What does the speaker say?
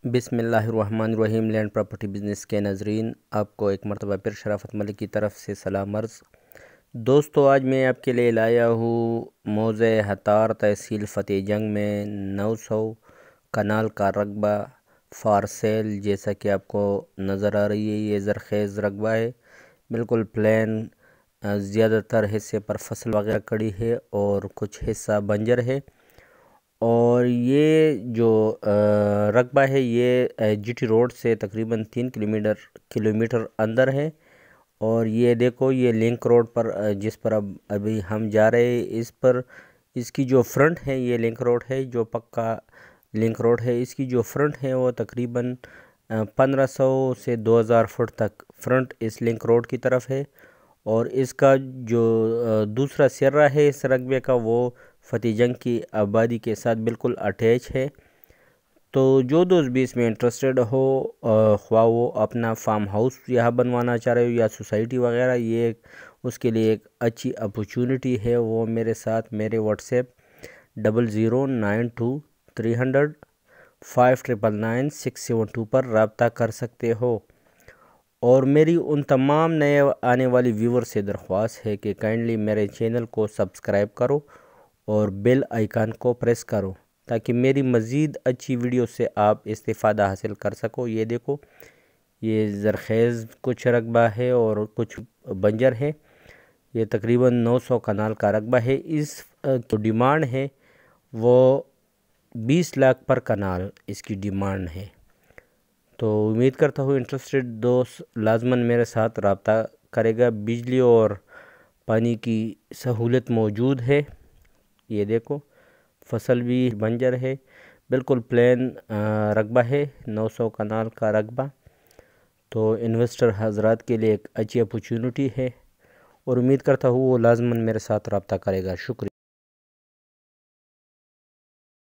بسم اللہ الرحمن الرحیم۔ لینڈ پراپرٹی بزنس کے ناظرین، آپ کو ایک مرتبہ پھر شرافت ملک کی طرف سے سلام عرض۔ دوستو، آج میں آپ کے لیے لایا ہوں موضع ہتار تحصیل فتح جنگ میں 900 کنال کا رقبہ فار سیل۔ جیسا کہ آپ کو نظر آ رہی ہے، یہ زرخیز رقبہ ہے، بالکل پلین، زیادہ تر حصے پر فصل وغیرہ کڑی ہے اور کچھ حصہ بنجر ہے۔ اور یہ جو رقبہ ہے یہ جی ٹی روڈ سے تقریباً 3 کلومیٹر اندر ہے۔ اور یہ دیکھو، یہ لنک روڈ پر جس پر ابھی ہم جا رہے ہیں، اس کی جو فرنٹ ہے، یہ لنک روڈ ہے، جو پکا لنک روڈ ہے۔ اس کی جو فرنٹ ہے وہ تقریباً 1500 سے 2000 فٹ تک فرنٹ اس لنک روڈ کی طرف ہے۔ اور اس کا جو دوسرا سرہ ہے اس رقبے کا، وہ فتح جنگ کی آبادی کے ساتھ بالکل اٹیچ ہے۔ تو جو دوست بھی اس میں انٹرسٹڈ ہو، خواہ وہ اپنا فارم ہاؤس یہاں بنوانا چاہ رہے ہو یا سوسائٹی وغیرہ، یہ اس کے لیے ایک اچھی اپورچونٹی ہے۔ وہ میرے ساتھ میرے واٹس ایپ 00923005999672 پر رابطہ کر سکتے ہو۔ اور میری ان تمام نئے آنے والی ویور سے درخواست ہے کہ کائنڈلی میرے چینل کو سبسکرائب کرو اور بیل آئیکن کو پریس کرو، تاکہ میری مزید اچھی ویڈیو سے آپ استفادہ حاصل کر سکو۔ یہ دیکھو، یہ زرخیز کچھ رقبہ ہے اور کچھ بنجر ہے۔ یہ تقریباً 900 کنال کا رقبہ ہے۔ اس کی ڈیمانڈ ہے وہ 20 لاکھ پر کنال اس کی ڈیمانڈ ہے۔ تو امید کرتا ہوں انٹرسٹڈ دوست لازماً میرے ساتھ رابطہ کرے گا۔ بجلی اور پانی کی سہولت موجود ہے۔ یہ دیکھو، فصل بھی بنجر ہے، بالکل پلین رقبہ ہے، 900 کنال کا رقبہ۔ تو انویسٹر حضرات کے لیے ایک اچھی اپورچونٹی ہے، اور امید کرتا ہوں وہ لازماً میرے ساتھ رابطہ کرے گا۔ شکریہ۔